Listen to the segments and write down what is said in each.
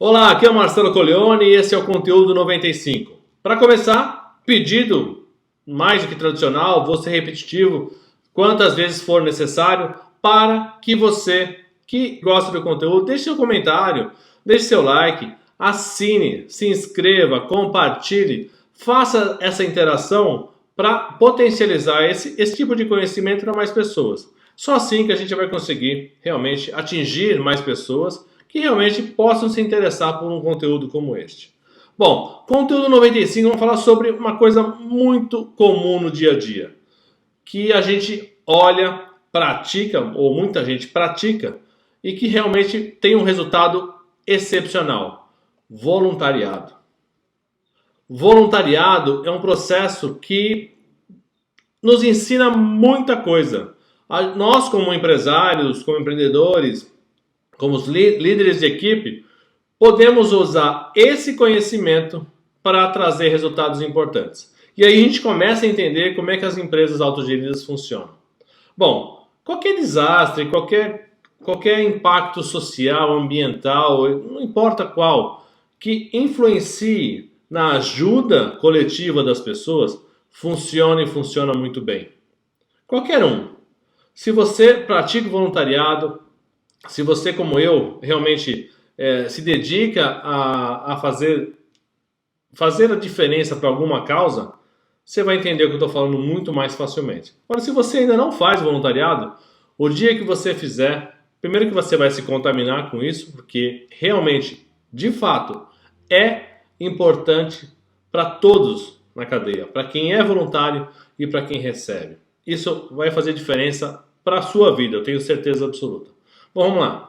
Olá, aqui é o Marcelo Coleone e esse é o Conteúdo 95. Para começar, pedido mais do que tradicional, vou ser repetitivo quantas vezes for necessário para que você que gosta do conteúdo deixe seu comentário, deixe seu like, assine, se inscreva, compartilhe, faça essa interação para potencializar esse tipo de conhecimento para mais pessoas. Só assim que a gente vai conseguir realmente atingir mais pessoas que realmente possam se interessar por um conteúdo como este. Bom, conteúdo 95, vamos falar sobre uma coisa muito comum no dia a dia, que a gente olha, pratica, ou muita gente pratica, e que realmente tem um resultado excepcional: voluntariado. Voluntariado é um processo que nos ensina muita coisa. Nós, como empresários, como empreendedores, como os líderes de equipe, podemos usar esse conhecimento para trazer resultados importantes. E aí a gente começa a entender como é que as empresas autogeridas funcionam. Bom, qualquer desastre, qualquer impacto social, ambiental, não importa qual, que influencie na ajuda coletiva das pessoas, funciona e funciona muito bem. Qualquer um. Se você pratica o voluntariado, se você, como eu, realmente se dedica a fazer a diferença para alguma causa, você vai entender o que eu estou falando muito mais facilmente. Agora, se você ainda não faz voluntariado, o dia que você fizer, primeiro que você vai se contaminar com isso, porque realmente, de fato, é importante para todos na cadeia, para quem é voluntário e para quem recebe. Isso vai fazer diferença para a sua vida, eu tenho certeza absoluta. Bom, vamos lá.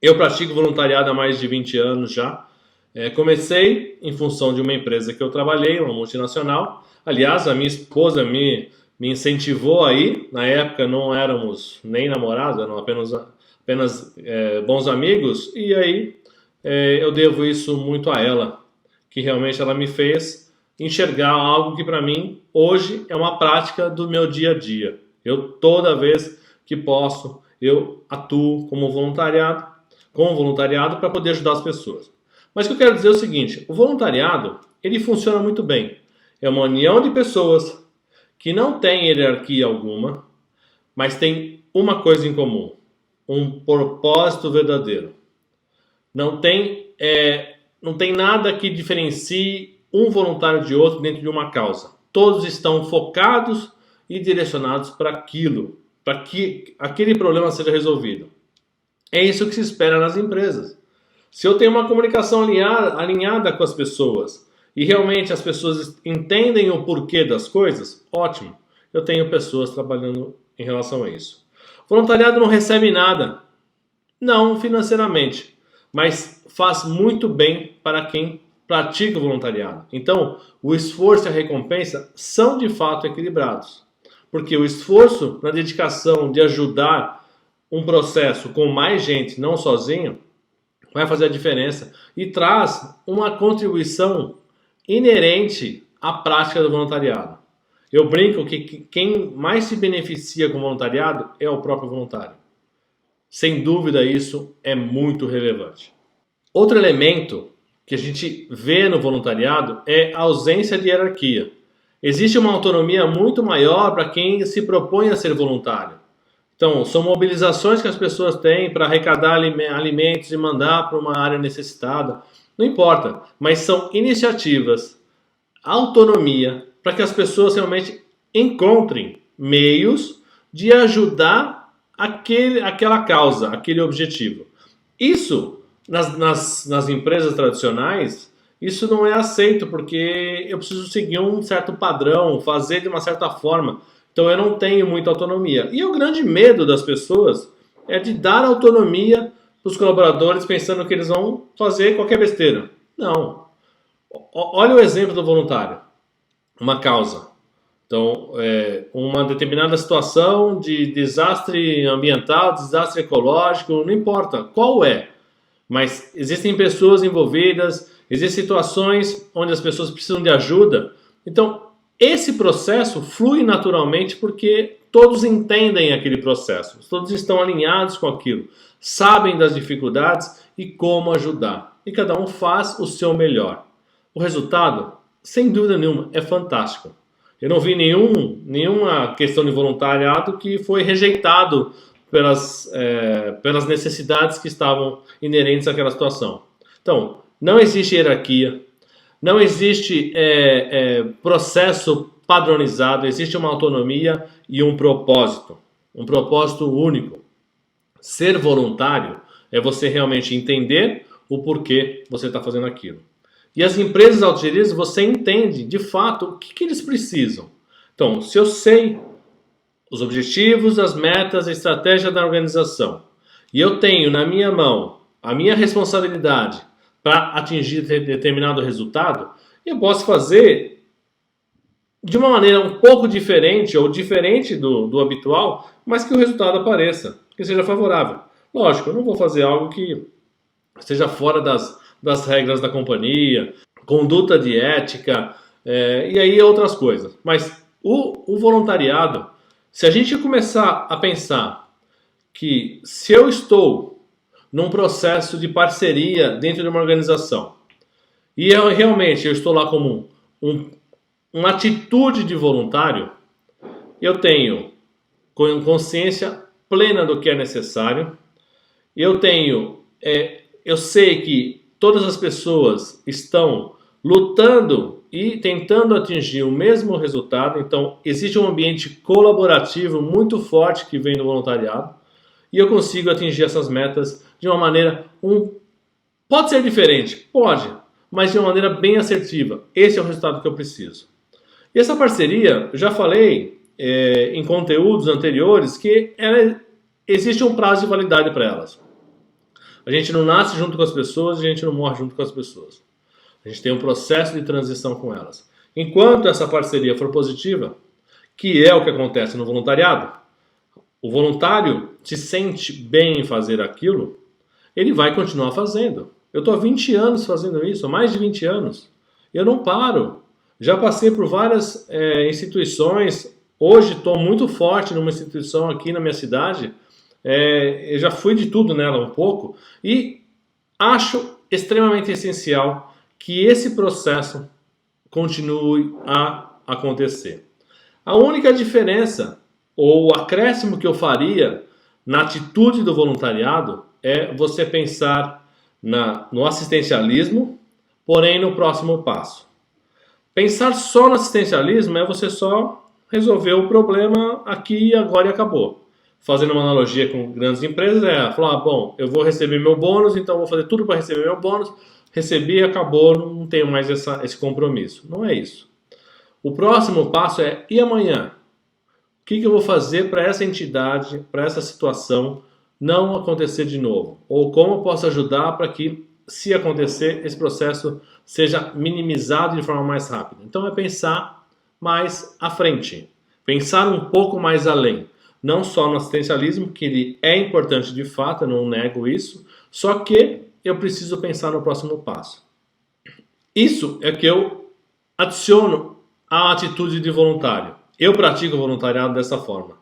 Eu pratico voluntariado há mais de 20 anos já. Comecei em função de uma empresa que eu trabalhei, uma multinacional. Aliás, a minha esposa me incentivou aí. Na época não éramos nem namorados, eram apenas bons amigos. E aí eu devo isso muito a ela, que realmente ela me fez enxergar algo que para mim hoje é uma prática do meu dia a dia. Eu toda vez que posso, eu atuo com voluntariado para poder ajudar as pessoas. Mas o que eu quero dizer é o seguinte: o voluntariado, ele funciona muito bem. É uma união de pessoas que não tem hierarquia alguma, mas tem uma coisa em comum: um propósito verdadeiro. Não tem nada que diferencie um voluntário de outro dentro de uma causa. Todos estão focados e direcionados para aquilo, para que aquele problema seja resolvido. É isso que se espera nas empresas. Se eu tenho uma comunicação alinhada com as pessoas e realmente as pessoas entendem o porquê das coisas, ótimo. Eu tenho pessoas trabalhando em relação a isso. O voluntariado não recebe nada, não financeiramente, mas faz muito bem para quem pratica o voluntariado. Então, o esforço e a recompensa são de fato equilibrados. Porque o esforço na dedicação de ajudar um processo com mais gente, não sozinho, vai fazer a diferença e traz uma contribuição inerente à prática do voluntariado. Eu brinco que quem mais se beneficia com o voluntariado é o próprio voluntário. Sem dúvida, isso é muito relevante. Outro elemento que a gente vê no voluntariado é a ausência de hierarquia. Existe uma autonomia muito maior para quem se propõe a ser voluntário. Então, são mobilizações que as pessoas têm para arrecadar alimentos e mandar para uma área necessitada. Não importa, mas são iniciativas, autonomia, para que as pessoas realmente encontrem meios de ajudar aquela causa, aquele objetivo. Isso, nas empresas tradicionais, isso não é aceito, porque eu preciso seguir um certo padrão, fazer de uma certa forma. Então eu não tenho muita autonomia. E o grande medo das pessoas é de dar autonomia para os colaboradores pensando que eles vão fazer qualquer besteira. Não. Olha o exemplo do voluntário. Uma causa. Então, uma determinada situação de desastre ambiental, desastre ecológico, não importa qual é. Mas existem pessoas envolvidas, existem situações onde as pessoas precisam de ajuda. Então, esse processo flui naturalmente porque todos entendem aquele processo, todos estão alinhados com aquilo, sabem das dificuldades e como ajudar. e cada um faz o seu melhor. O resultado, sem dúvida nenhuma, é fantástico. Eu não vi nenhuma questão de voluntariado que foi rejeitado pelas necessidades que estavam inerentes àquela situação. Então, não existe hierarquia, não existe processo padronizado, existe uma autonomia e um propósito único. Ser voluntário é você realmente entender o porquê você está fazendo aquilo. E as empresas autogeridas, você entende de fato o que eles precisam. Então, se eu sei os objetivos, as metas, a estratégia da organização, e eu tenho na minha mão a minha responsabilidade para atingir determinado resultado, eu posso fazer de uma maneira um pouco diferente ou diferente do habitual, mas que o resultado apareça, que seja favorável. Lógico, eu não vou fazer algo que esteja fora das regras da companhia, conduta de ética, e aí outras coisas. Mas o voluntariado, se a gente começar a pensar que se eu estou num processo de parceria dentro de uma organização e realmente eu estou lá como uma atitude de voluntário, eu tenho consciência plena do que é necessário, eu sei que todas as pessoas estão lutando e tentando atingir o mesmo resultado, então existe um ambiente colaborativo muito forte que vem do voluntariado e eu consigo atingir essas metas de uma maneira, pode ser diferente, pode, mas de uma maneira bem assertiva. Esse é o resultado que eu preciso. E essa parceria, eu já falei em conteúdos anteriores que existe um prazo de validade para elas. A gente não nasce junto com as pessoas, a gente não morre junto com as pessoas. A gente tem um processo de transição com elas. Enquanto essa parceria for positiva, que é o que acontece no voluntariado, o voluntário se sente bem em fazer aquilo, ele vai continuar fazendo. Eu estou há 20 anos fazendo isso, há mais de 20 anos. Eu não paro. Já passei por várias instituições. Hoje estou muito forte numa instituição aqui na minha cidade. Eu já fui de tudo nela um pouco. E acho extremamente essencial que esse processo continue a acontecer. A única diferença ou acréscimo que eu faria na atitude do voluntariado é você pensar no assistencialismo, porém no próximo passo. Pensar só no assistencialismo é você só resolver o problema aqui, agora e acabou. Fazendo uma analogia com grandes empresas, falar, bom, eu vou receber meu bônus, então vou fazer tudo para receber meu bônus, recebi, acabou, não tenho mais esse compromisso. Não é isso. O próximo passo é, e amanhã? O que eu vou fazer para essa entidade, para essa situação não acontecer de novo? Ou como eu posso ajudar para que, se acontecer, esse processo seja minimizado de forma mais rápida? Então é pensar mais à frente, pensar um pouco mais além. Não só no assistencialismo, que ele é importante de fato, eu não nego isso, só que eu preciso pensar no próximo passo. Isso é que eu adiciono à atitude de voluntário. Eu pratico voluntariado dessa forma.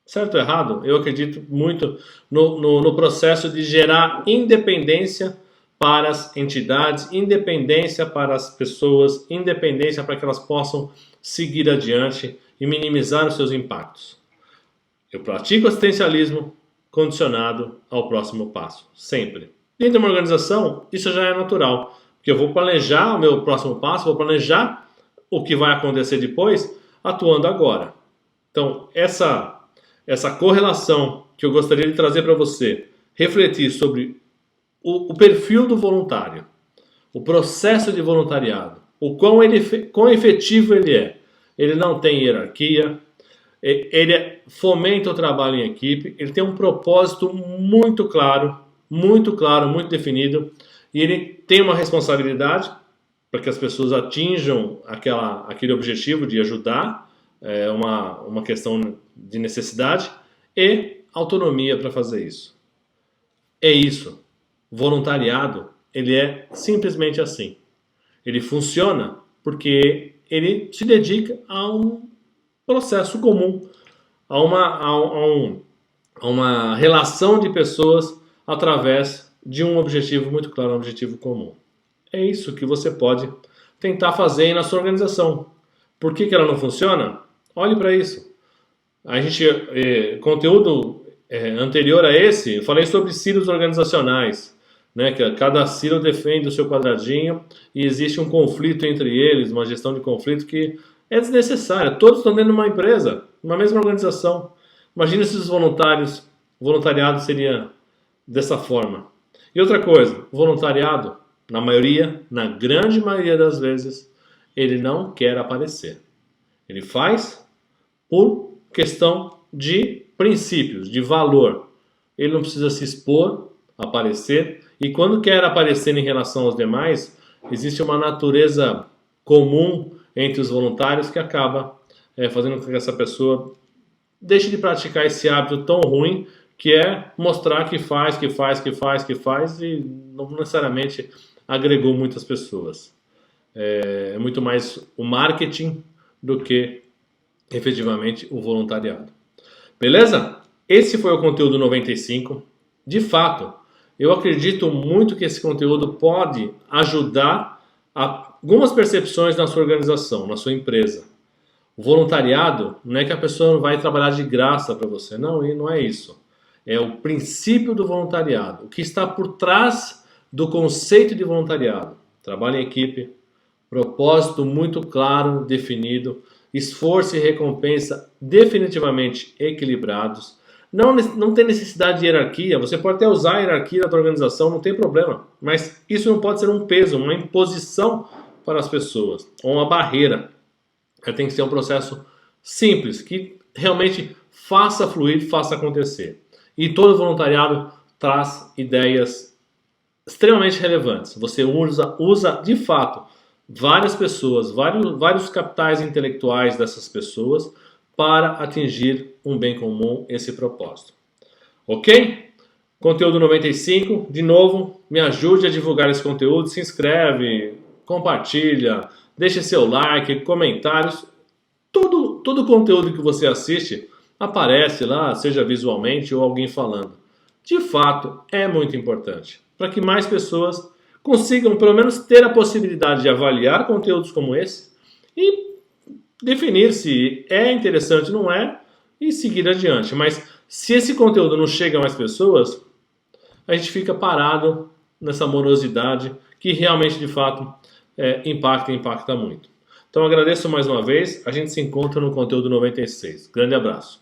Certo ou errado? Eu acredito muito no processo de gerar independência para as entidades, independência para as pessoas, independência para que elas possam seguir adiante e minimizar os seus impactos. Eu pratico assistencialismo condicionado ao próximo passo, sempre. Dentro de uma organização, isso já é natural, porque eu vou planejar o meu próximo passo, vou planejar o que vai acontecer depois, atuando agora. Então, essa correlação que eu gostaria de trazer para você, refletir sobre o perfil do voluntário, o processo de voluntariado, o quão efetivo ele é. Ele não tem hierarquia, ele fomenta o trabalho em equipe, ele tem um propósito muito claro, muito definido, e ele tem uma responsabilidade para que as pessoas atinjam aquele objetivo de ajudar, uma questão de necessidade, e autonomia para fazer isso. É isso. Voluntariado, ele é simplesmente assim. Ele funciona porque ele se dedica a um processo comum, a uma relação de pessoas através de um objetivo muito claro, um objetivo comum. É isso que você pode tentar fazer aí na sua organização. Por que ela não funciona? Olhe para isso. A gente, conteúdo anterior a esse, eu falei sobre silos organizacionais, né? Que cada silo defende o seu quadradinho e existe um conflito entre eles, uma gestão de conflito que é desnecessária. Todos estão dentro de uma empresa, uma mesma organização. Imagina se os voluntários, o voluntariado seria dessa forma. E outra coisa, o voluntariado, na grande maioria das vezes, ele não quer aparecer. Ele faz por questão de princípios, de valor. Ele não precisa se expor, aparecer. E quando quer aparecer em relação aos demais, existe uma natureza comum entre os voluntários que acaba fazendo com que essa pessoa deixe de praticar esse hábito tão ruim que é mostrar que faz e não necessariamente agregou muitas pessoas. É muito mais o marketing do que efetivamente o voluntariado. Beleza? Esse foi o conteúdo 95. De fato, eu acredito muito que esse conteúdo pode ajudar a algumas percepções na sua organização, na sua empresa. O voluntariado não é que a pessoa não vai trabalhar de graça para você. Não, e não é isso. É o princípio do voluntariado. O que está por trás do conceito de voluntariado. Trabalho em equipe, propósito muito claro, definido, esforço e recompensa definitivamente equilibrados. Não tem necessidade de hierarquia. Você pode até usar a hierarquia da tua organização, não tem problema. Mas isso não pode ser um peso, uma imposição para as pessoas, ou uma barreira. Tem que ser um processo simples, que realmente faça fluir, faça acontecer. E todo voluntariado traz ideias extremamente relevantes. Você usa de fato várias pessoas, vários capitais intelectuais dessas pessoas para atingir um bem comum, esse propósito. Ok? Conteúdo 95. De novo, me ajude a divulgar esse conteúdo. Se inscreve, compartilha, deixe seu like, comentários. Todo conteúdo que você assiste aparece lá, seja visualmente ou alguém falando. De fato, é muito importante para que mais pessoas consigam pelo menos ter a possibilidade de avaliar conteúdos como esse e definir se é interessante ou não é e seguir adiante. Mas se esse conteúdo não chega a mais pessoas, a gente fica parado nessa morosidade que realmente, de fato, impacta muito. Então agradeço mais uma vez, a gente se encontra no conteúdo 96. Grande abraço.